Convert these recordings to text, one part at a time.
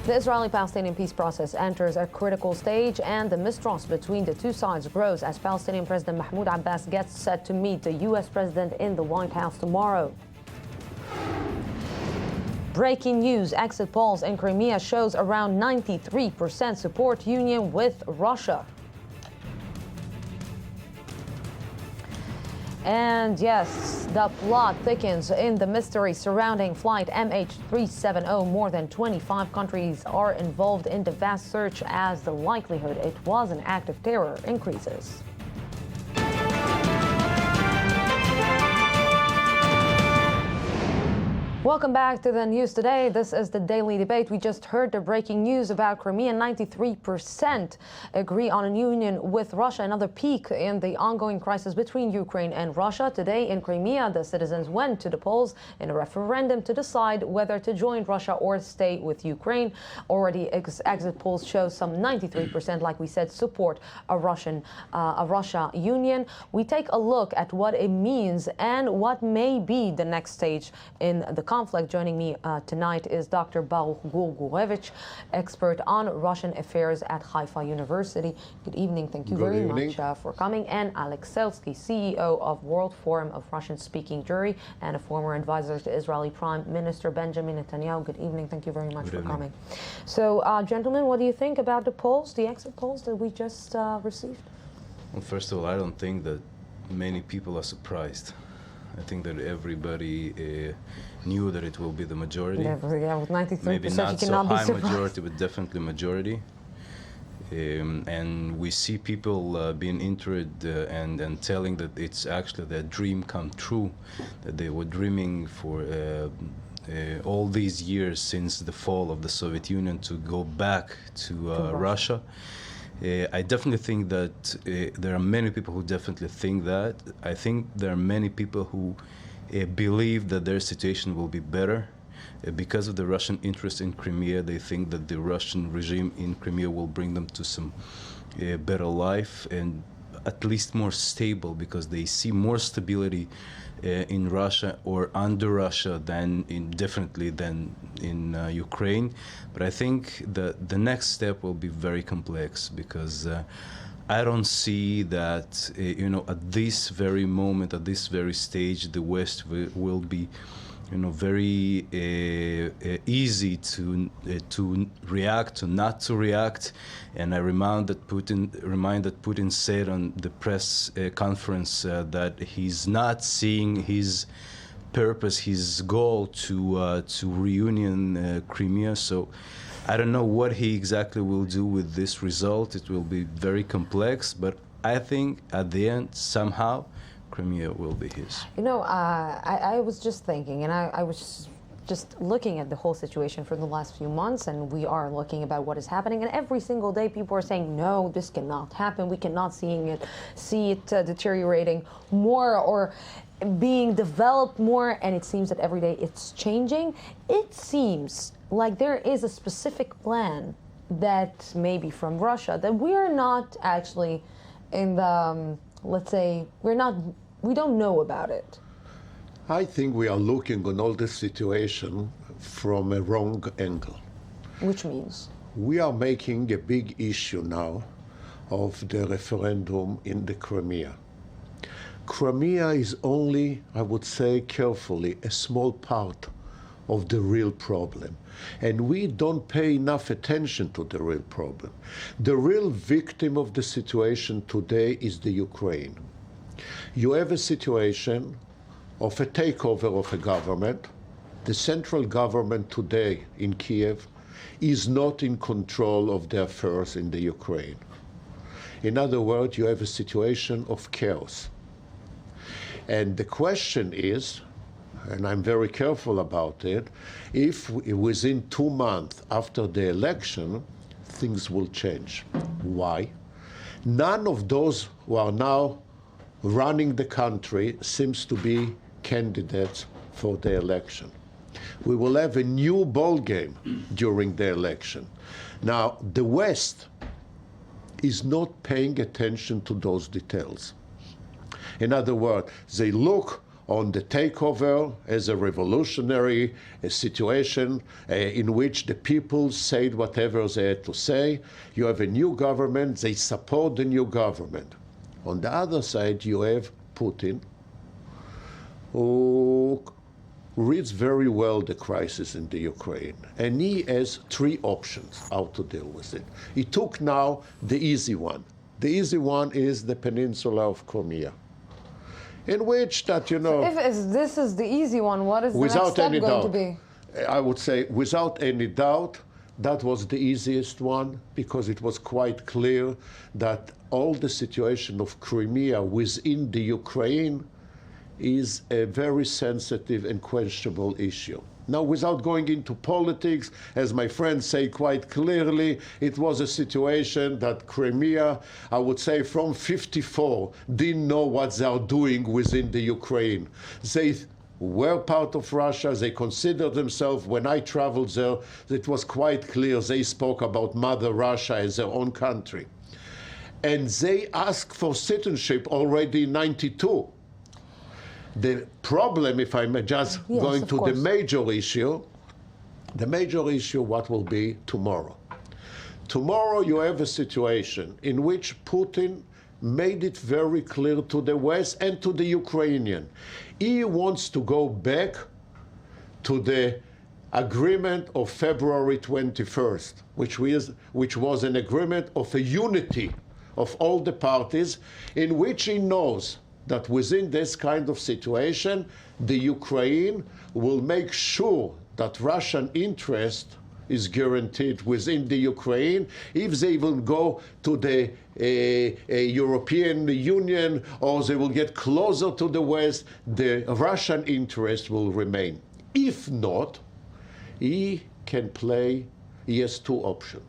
The Israeli-Palestinian peace process enters a critical stage, and the mistrust between the two sides grows as Palestinian President Mahmoud Abbas gets set to meet the U.S. President in the White House tomorrow. Breaking news, exit polls in Crimea shows around 93% support union with Russia. And yes, the plot thickens in the mystery surrounding flight MH370. More than 25 countries are involved in the vast search as the likelihood it was an act of terror increases. Welcome back to the news today. This is the Daily Debate. We just heard the breaking news about Crimea. 93% agree on a union with Russia, another peak in the ongoing crisis between Ukraine and Russia. Today in Crimea, the citizens went to the polls in a referendum to decide whether to join Russia or stay with Ukraine. Already exit polls show some 93%, like we said, support a Russia union. We take a look at what it means and what may be the next stage in the conflict. Joining me tonight is Dr. Barouch Gurevitz, expert on Russian affairs at Haifa University. Good evening. Thank you very much for coming. And Alex Selsky, CEO of World Forum of Russian-Speaking Jewry and a former advisor to Israeli Prime Minister Benjamin Netanyahu. Good evening. Thank you very much for coming. So, gentlemen, what do you think about the polls, the exit polls that we just received? Well, first of all, I don't think that many people are surprised. I think that everybody knew that it will be the majority. Yeah, with 93%, maybe not you so cannot be high surprised. majority, but definitely majority. And we see people being interested and telling that it's actually their dream come true, that they were dreaming for all these years since the fall of the Soviet Union to go back to Russia. I definitely think that there are many people who definitely think that. I think there are many people who believe that their situation will be better. Because of the Russian interest in Crimea, they think that the Russian regime in Crimea will bring them to some better life and at least more stable, because they see more stability in Russia or under Russia than definitely than in Ukraine. But I think that the next step will be very complex, because I don't see that at this very moment, at this very stage, the West will be very easy to react, to not to react. And I remind that Putin said on the press conference that he's not seeing his purpose, his goal to reunion Crimea. So I don't know what he exactly will do with this result. It will be very complex, but I think at the end, somehow, Crimea will be his. I was just thinking, and I was just looking at the whole situation for the last few months, and we are looking about what is happening, and every single day people are saying, no, this cannot happen. We cannot see it deteriorating more or being developed more, and it seems that every day it's changing. It seems like there is a specific plan that maybe from Russia that we're not actually in the, let's say, we don't know about it. I think we are looking on all this situation from a wrong angle. Which means? We are making a big issue now of the referendum in the Crimea. Crimea is only, I would say carefully, a small part of the real problem. And we don't pay enough attention to the real problem. The real victim of the situation today is the Ukraine. You have a situation of a takeover of a government. The central government today in Kiev is not in control of the affairs in the Ukraine. In other words, you have a situation of chaos. And the question is, and I'm very careful about it, if within 2 months after the election, things will change. Why? None of those who are now running the country seems to be candidates for the election. We will have a new ball game during the election. Now, the West is not paying attention to those details. In other words, they look on the takeover as a revolutionary situation in which the people said whatever they had to say. You have a new government, they support the new government. On the other side, you have Putin, who reads very well the crisis in the Ukraine, and he has three options how to deal with it. He took now the easy one. The easy one is the peninsula of Crimea, in which that, you know... If this is the easy one, what is the next step going to be? I would say, without any doubt, that was the easiest one, because it was quite clear that all the situation of Crimea within the Ukraine is a very sensitive and questionable issue. Now, without going into politics, as my friends say quite clearly, it was a situation that Crimea, I would say from 1954, didn't know what they are doing within the Ukraine. They were part of Russia. They considered themselves, when I traveled there, it was quite clear they spoke about Mother Russia as their own country. And they asked for citizenship already in 1992. The problem, if I'm just going to the major issue, what will be tomorrow? Tomorrow you have a situation in which Putin made it very clear to the West and to the Ukrainian. He wants to go back to the agreement of February 21st, which was an agreement of a unity of all the parties, in which he knows that within this kind of situation, the Ukraine will make sure that Russian interest is guaranteed within the Ukraine. If they will go to the European Union or they will get closer to the West, the Russian interest will remain. If not, he has two options.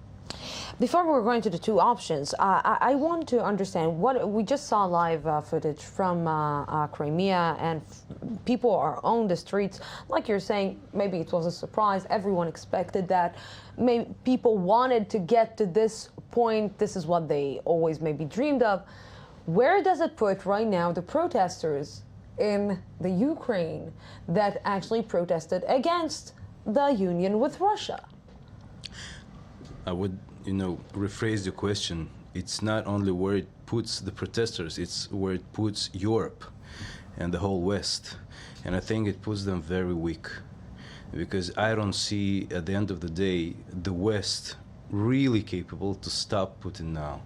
Before we're going to the two options, I want to understand what we just saw live footage from Crimea, and people are on the streets. Like you're saying, maybe it was a surprise. Everyone expected that. Maybe people wanted to get to this point. This is what they always maybe dreamed of. Where does it put right now the protesters in the Ukraine that actually protested against the union with Russia? I would, rephrase the question. It's not only where it puts the protesters, it's where it puts Europe and the whole West. And I think it puts them very weak, because I don't see, at the end of the day, the West really capable to stop Putin now.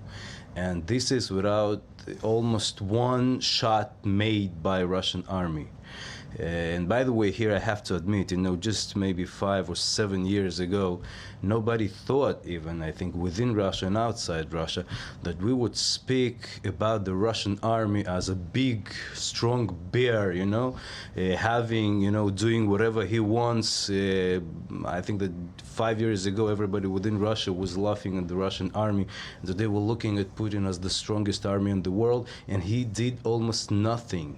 And this is without almost one shot made by Russian army. And by the way, here I have to admit, just maybe 5 or 7 years ago, nobody thought even, I think, within Russia and outside Russia, that we would speak about the Russian army as a big, strong bear, having, doing whatever he wants. I think that 5 years ago, everybody within Russia was laughing at the Russian army, that they were looking at Putin as the strongest army in the world, and he did almost nothing.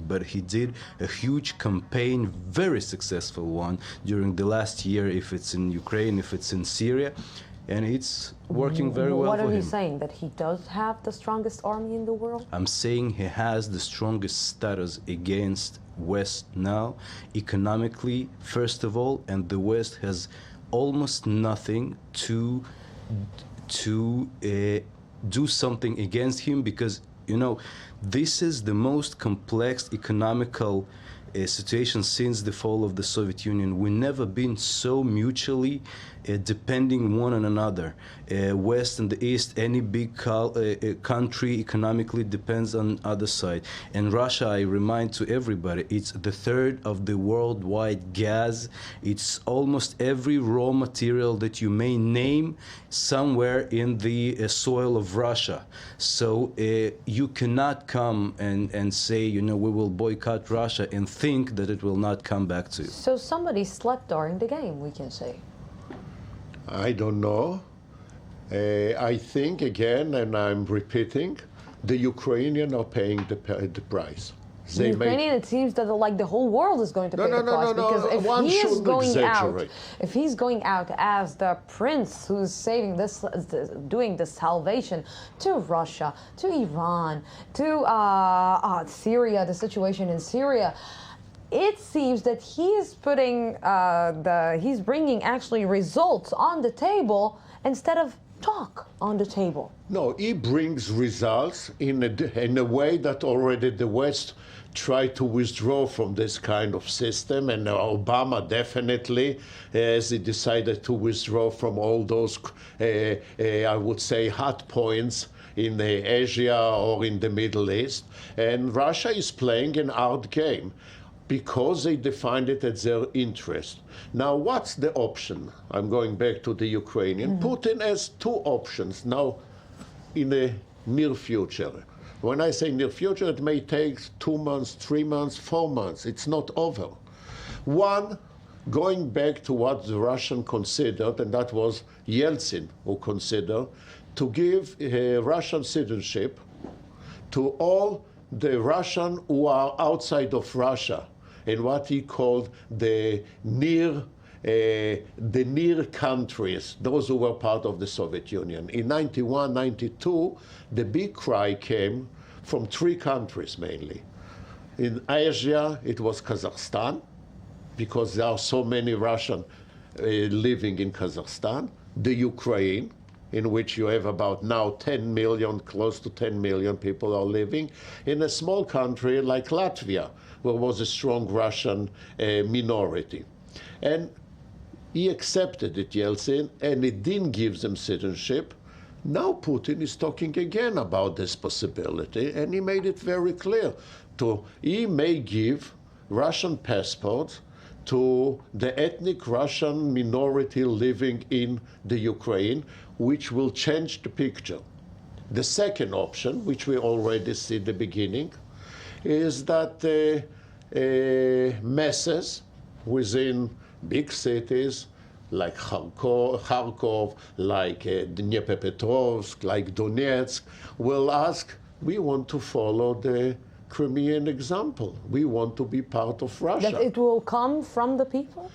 But he did a huge campaign, very successful one, during the last year, if it's in Ukraine, if it's in Syria, and it's working very well for him. What are you saying, that he does have the strongest army in the world? I'm saying he has the strongest status against West now, economically, first of all, and the West has almost nothing to do something against him, because this is the most complex economical situation since the fall of the Soviet Union. We've never been so mutually depending one on another. West and the East, any big country economically depends on other side. And Russia, I remind to everybody, it's the third of the worldwide gas. It's almost every raw material that you may name somewhere in the soil of Russia. So you cannot come and say, we will boycott Russia and think that it will not come back to you. So somebody slept during the game, we can say. I don't know. I think, again, and I'm repeating, the Ukrainians are paying the price. The Ukrainian, it seems that like the whole world is going to pay the price, because if one he is shouldn't going out, exaggerate. if he's going out as the prince who's saving this, doing the salvation to Russia, to Iran, to Syria, the situation in Syria, it seems that he is putting he's bringing actually results on the table instead of talk on the table. No, he brings results in a way that already the West tried to withdraw from this kind of system, and Obama definitely, as he decided to withdraw from all those, I would say, hot points in Asia or in the Middle East. And Russia is playing an hard game, because they defined it as their interest. Now, what's the option? I'm going back to the Ukrainian. Putin has two options now in the near future. When I say near future, it may take 2 months, 3 months, 4 months. It's not over. One, going back to what the Russian considered, and that was Yeltsin who considered, to give Russian citizenship to all the Russian who are outside of Russia, in what he called the near countries, those who were part of the Soviet Union. In 91, 92, the big cry came from 3 countries mainly. In Asia, it was Kazakhstan, because there are so many Russians living in Kazakhstan, the Ukraine, in which you have about now 10 million, close to 10 million people are living, in a small country like Latvia, where was a strong Russian minority. And he accepted it, Yeltsin, and it didn't give them citizenship. Now Putin is talking again about this possibility, and he made it very clear. He may give Russian passports to the ethnic Russian minority living in the Ukraine, which will change the picture. The second option, which we already see the beginning, is that masses within big cities like Kharkov, like Dnipropetrovsk, like Donetsk, will ask, we want to follow the Crimean example. We want to be part of Russia. That it will come from the people?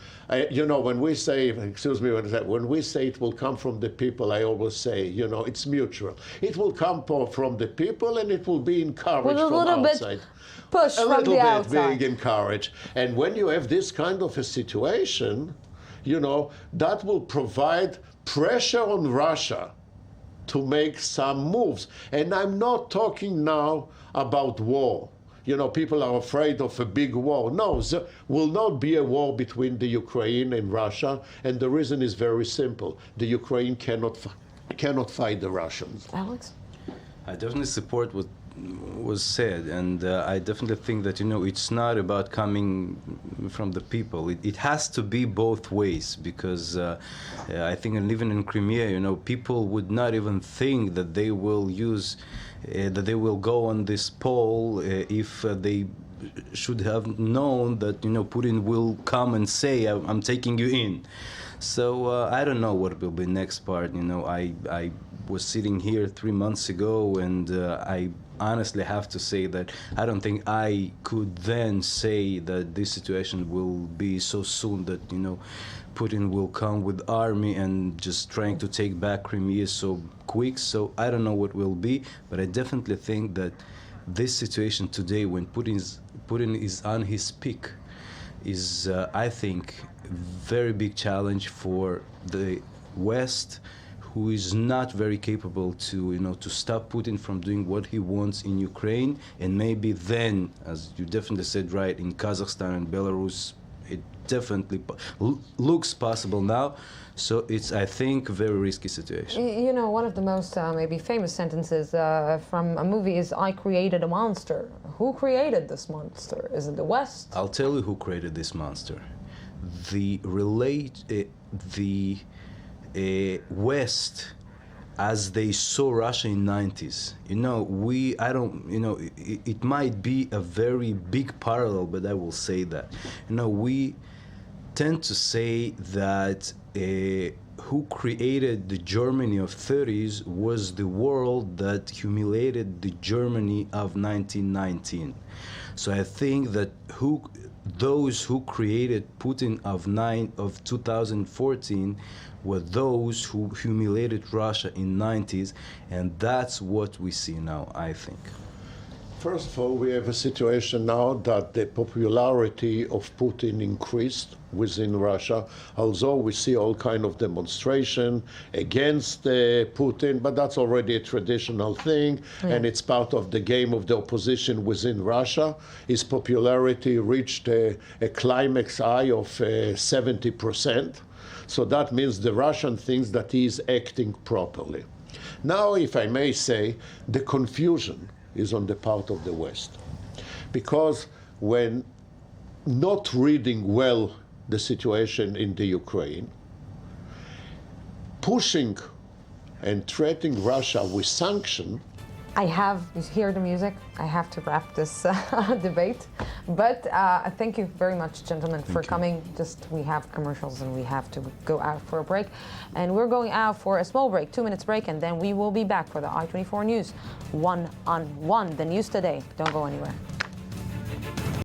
You know, when we say, when we say it will come from the people, I always say, you know, it's mutual. It will come from the people, and it will be encouraged with a from little outside. Bit push a from little the bit outside. being encouraged. And when you have this kind of a situation, you know, that will provide pressure on Russia to make some moves. And I'm not talking now about war. You know, people are afraid of a big war. No, there will not be a war between the Ukraine and Russia, and the reason is very simple. The Ukraine cannot fight the Russians. Alex? I definitely support what was said, and I definitely think that, you know, it's not about coming from the people. It has to be both ways, because I think, and even in Crimea, you know, people would not even think that they will use, that they will go on this poll if they should have known that, you know, Putin will come and say, I'm taking you in. So I don't know what will be next part. You know, I was sitting here 3 months ago, and I honestly have to say that I don't think I could then say that this situation will be so soon that, you know, Putin will come with army and just trying to take back Crimea so quick. So I don't know what will be, but I definitely think that this situation today, when Putin is on his peak, is I think very big challenge for the West, who is not very capable to, you know, to stop Putin from doing what he wants in Ukraine. And maybe then, as you definitely said right, in Kazakhstan and Belarus, it definitely looks possible now. So it's, I think, a very risky situation. You know, one of the most maybe famous sentences from a movie is, I created a monster. Who created this monster? Is it the West? I'll tell you who created this monster. The West, as they saw Russia in 90s. You know, it might be a very big parallel, but I will say that. You know, we tend to say that who created the Germany of 30s was the world that humiliated the Germany of 1919. So I think that those who created Putin of 2014 were those who humiliated Russia in 90s, and that's what we see now, I think. First of all, we have a situation now that the popularity of Putin increased within Russia, although we see all kind of demonstration against Putin, but that's already a traditional thing, and it's part of the game of the opposition within Russia. His popularity reached a climax high of 70%. So that means the Russian thinks that he is acting properly. Now, if I may say, the confusion is on the part of the West. Because when not reading well the situation in the Ukraine, pushing and threatening Russia with sanctions. You hear the music? I have to wrap this debate. But thank you very much, gentlemen, for coming. We have commercials and we have to go out for a break. And we're going out for a small break, 2 minutes break, and then we will be back for the I-24 News 1-on-1, the news today. Don't go anywhere.